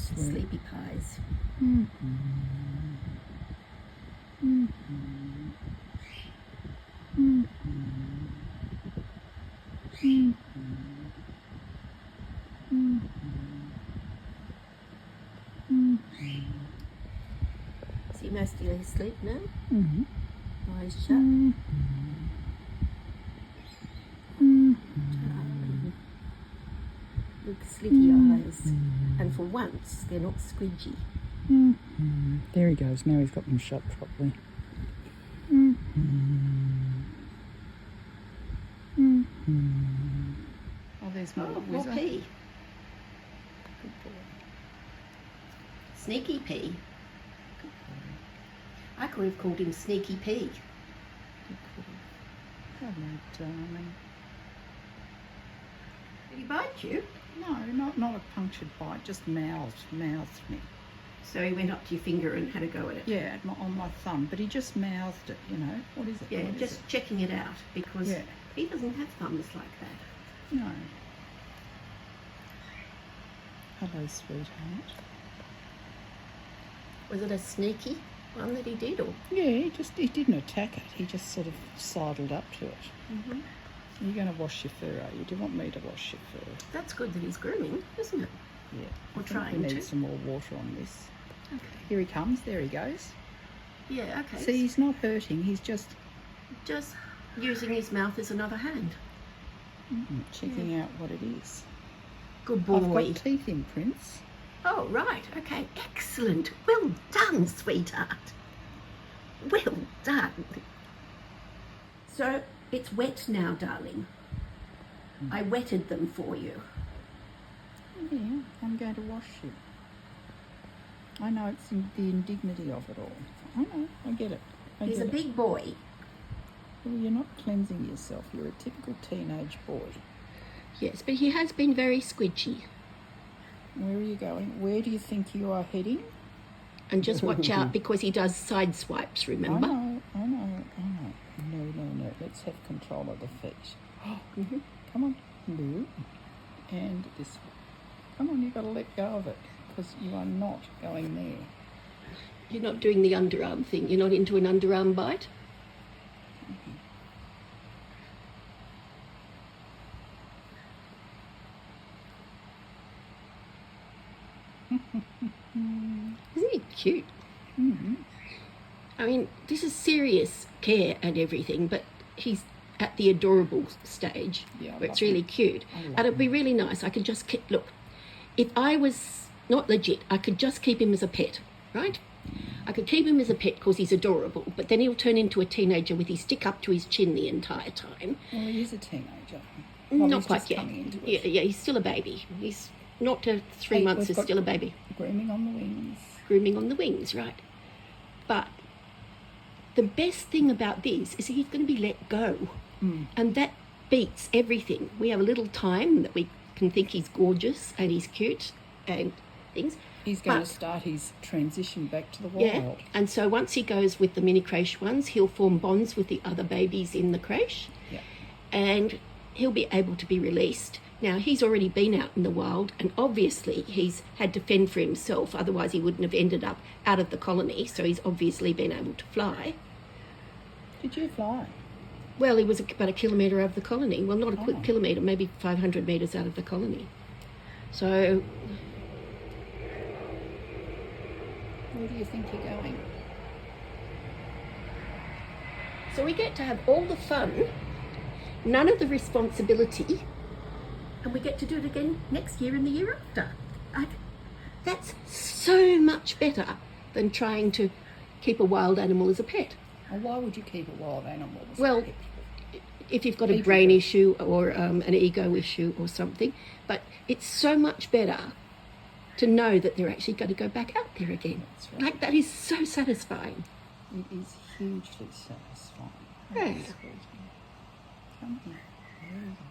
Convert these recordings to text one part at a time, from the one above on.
sleepy pies. Is he mostly asleep now? Eyes shut. Look, slicky eyes. And for once, they're not squidgy. There he goes. Now he's got them shut properly. Oh, there's more. More pee. Good boy. Sneaky pee. Good boy. I could have called him Sneaky Pea. Hello, darling. Did he bite you? No, not a punctured bite, just mouthed me. So he went up to your finger and had a go at it? Yeah, on my thumb, but he just mouthed it, you know. What is it? Yeah, what just checking it out, because yeah. he doesn't have thumbs like that. No. Hello, sweetheart. Was it a sneaky one that he did, or? Yeah, he didn't attack it. He just sort of sidled up to it. You're going to wash your fur, are you? Do you want me to wash your fur? That's good that he's grooming, isn't it? Yeah. Or trying we need to. some more water on this. Okay. Here he comes. There he goes. Yeah, okay. See, he's not hurting. He's just using his mouth as another hand. checking out what it is. Good boy. I've got teeth imprints. Oh, right. Okay. Excellent. Well done, sweetheart. Well done. So, it's wet now, darling. I wetted them for you. Yeah, I'm going to wash you. I know it's the indignity of it all. I know, I get it. He's a big boy. Well, you're not cleansing yourself. You're a typical teenage boy. Yes, but he has been very squidgy. Where are you going? Where do you think you are heading? And just watch out, because he does side swipes, remember? I know. No. Let's have control of the feet. Come on. Move. And this way. Come on, you've got to let go of it, because you are not going there. You're not doing the underarm thing. You're not into an underarm bite? Isn't he cute? I mean, this is serious care and everything, but he's at the adorable stage where it's really cute. And it'd be really nice. I could just look, if I was not legit, I could just keep him as a pet, right? I could keep him as a pet because he's adorable, but then he'll turn into a teenager with his stick up to his chin the entire time. Well, he is a teenager. Not quite yet. Yeah, he's still a baby. He's not to 3 months, is still a baby. Grooming on the wings. Grooming on the wings, right. But the best thing about this is he's going to be let go. And that beats everything. We have a little time that we can think he's gorgeous and he's cute and things. He's going to start his transition back to the wild. Yeah, and so once he goes with the mini creche ones, he'll form bonds with the other babies in the creche. Yeah. And he'll be able to be released. Now, he's already been out in the wild, and obviously he's had to fend for himself, otherwise he wouldn't have ended up out of the colony, so he's obviously been able to fly. Did you fly? Well, he was about a kilometre out of the colony. Well, not a kilometre, maybe 500 metres out of the colony. So, where do you think you're going? So we get to have all the fun, none of the responsibility, and we get to do it again next year and the year after. That's so much better than trying to keep a wild animal as a pet. Well, why would you keep a wild animal as a pet? If you've got a brain issue or an ego issue or something, but it's so much better to know that they're actually going to go back out there again. That's right. Like, that is so satisfying. It is hugely satisfying. Yeah. Come here. There you go.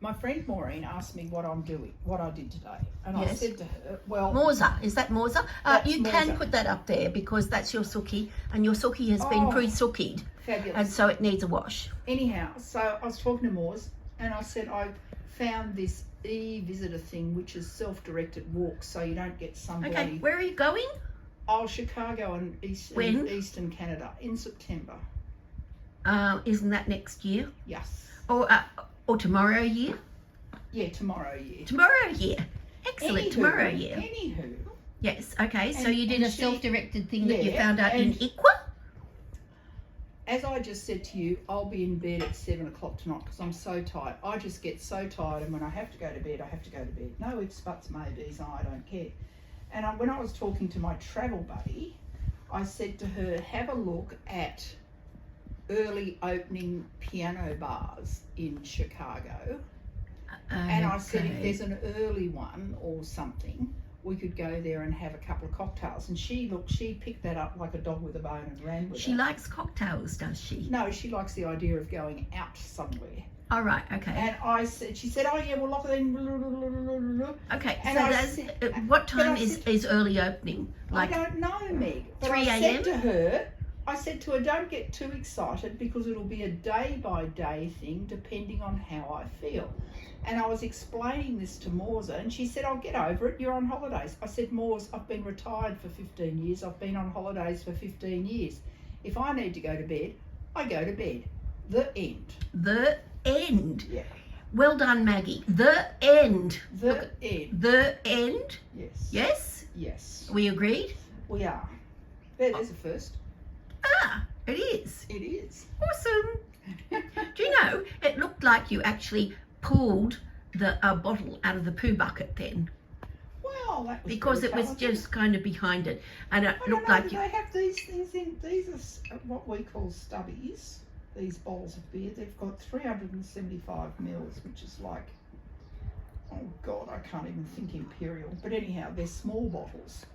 my friend Maureen asked me what I did today. And I Yes. said to her, well... Morza, is that Morza? You can Morza. put that up there because that's your sookie, and your sookie has been pre-sookied. Fabulous. And so it needs a wash. Anyhow, so I was talking to Moors, and I said I found this e-visitor thing, which is self-directed walks, so you don't get somebody... Okay, where are you going? Oh, Chicago and Eastern Canada in September. Isn't that next year? Yes. Or tomorrow year? Yeah, tomorrow year. Tomorrow year. Excellent, tomorrow year. Anywho. Yes, okay, so And- you did a and she- self-directed thing that you Yeah, found out in and- Iqua? As I just said to you, I'll be in bed at 7 o'clock tonight because I'm so tired. I just get so tired, and when I have to go to bed, I have to go to bed. No ifs, buts, maybes, I don't care. And when I was talking to my travel buddy, I said to her, have a look at early opening piano bars in Chicago. And I said, if there's an early one or something, we could go there and have a couple of cocktails. And she picked that up like a dog with a bone and ran with it. She likes cocktails, does she? No, she likes the idea of going out somewhere. All right, okay. And she said, oh yeah, we'll lock it in. Okay, And so I that's, said- what but I time said- is early opening? I don't know, Meg. But 3 I a.m.? said to her, don't get too excited because it'll be a day by day thing depending on how I feel. And I was explaining this to Morza, and she said, I'll get over it, you're on holidays. I said, Morz, I've been retired for 15 years, I've been on holidays for 15 years. If I need to go to bed, I go to bed. The end. The end. Yeah. Well done, Maggie. The end. The end. The end? Yes. Yes? Yes. We agreed? We are. There's a first. It is. It is. Awesome. Do you know, it looked like you actually pulled the bottle out of the poo bucket then, Well, that was because very it was colourful. just kind of behind it, and it I looked don't know, like do they have these things in, these are what we call stubbies, these bottles of beer. They've got 375 mils, which is like, oh God, I can't even think imperial. But anyhow, they're small bottles.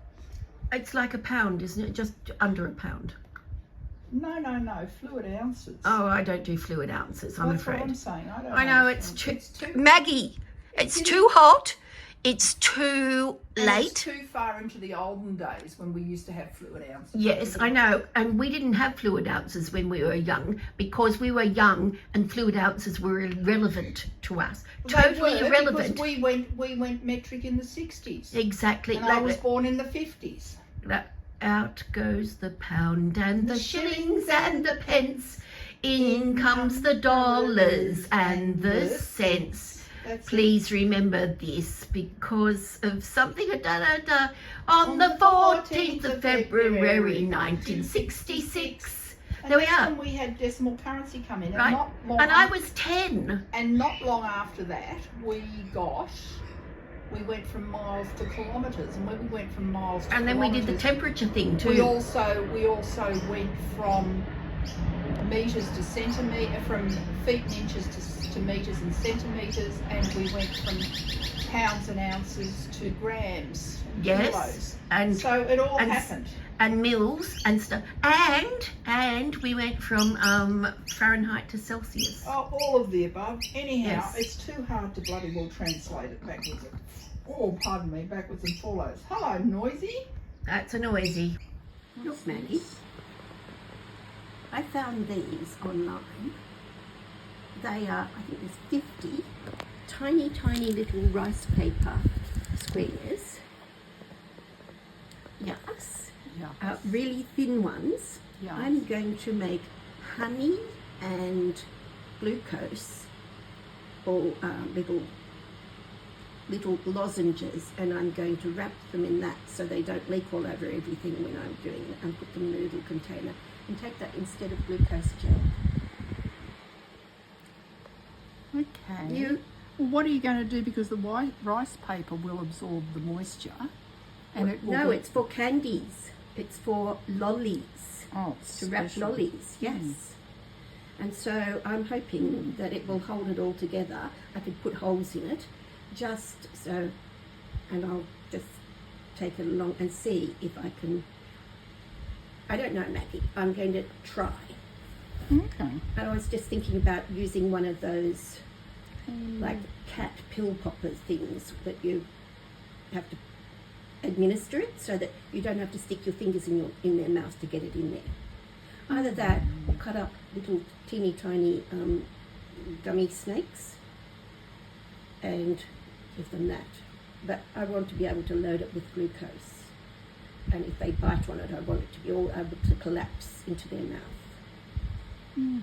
it's like a pound, isn't it? Just under a pound. No, fluid ounces. Oh, I don't do fluid ounces, I'm That's afraid. what I'm saying. I know, it's too, Maggie, it's too hot, it's too late. It's too far into the olden days when we used to have fluid ounces. Yes, I know, and we didn't have fluid ounces when we were young because we were young and fluid ounces were irrelevant to us. Totally irrelevant. Because we went metric in the 60s. Exactly. And I was born in the 50s. Out goes the pound and the shillings and the pence. In comes the dollars and the cents. Please remember this because of something on the 14th of February 1966. There we are. And we had decimal currency come in. Right. And I was 10. And not long after that, we went from miles to kilometres, and when we went from miles to And then we did the kilometres, temperature thing too. we also went from metres to centimetre, from feet and inches to metres and centimetres, and we went from pounds and ounces to grams and kilos. And so it all happened. And mils and stuff. And we went from Fahrenheit to Celsius. Oh, all of the above. Anyhow, Yes. it's too hard to bloody well translate it backwards. Pardon me, backwards and forwards. Hello, Noisy. That's a noisy. Look, Maggie. I found these online. They are, I think there's 50 tiny little rice paper squares. Yes. Yeah. Really thin ones. Yeah. I'm going to make honey and glucose, or little lozenges, and I'm going to wrap them in that so they don't leak all over everything when I'm doing it, and put them in a little container and take that instead of glucose gel. Okay. Well, what are you going to do? Because the white rice paper will absorb the moisture, and it will. No, it's for candies. It's for lollies. Oh, it's to wrap special. lollies. Yes. And so I'm hoping that it will hold it all together. I could put holes in it, just so, and I'll just take it along and see if I can. I don't know, Maggie. I'm going to try. Okay. I was just thinking about using one of those like cat pill popper things that you have to administer it so that you don't have to stick your fingers in their mouth to get it in there. Either that or cut up little teeny tiny gummy snakes and give them that. But I want to be able to load it with glucose. And if they bite on it, I want it to be all able to collapse into their mouth.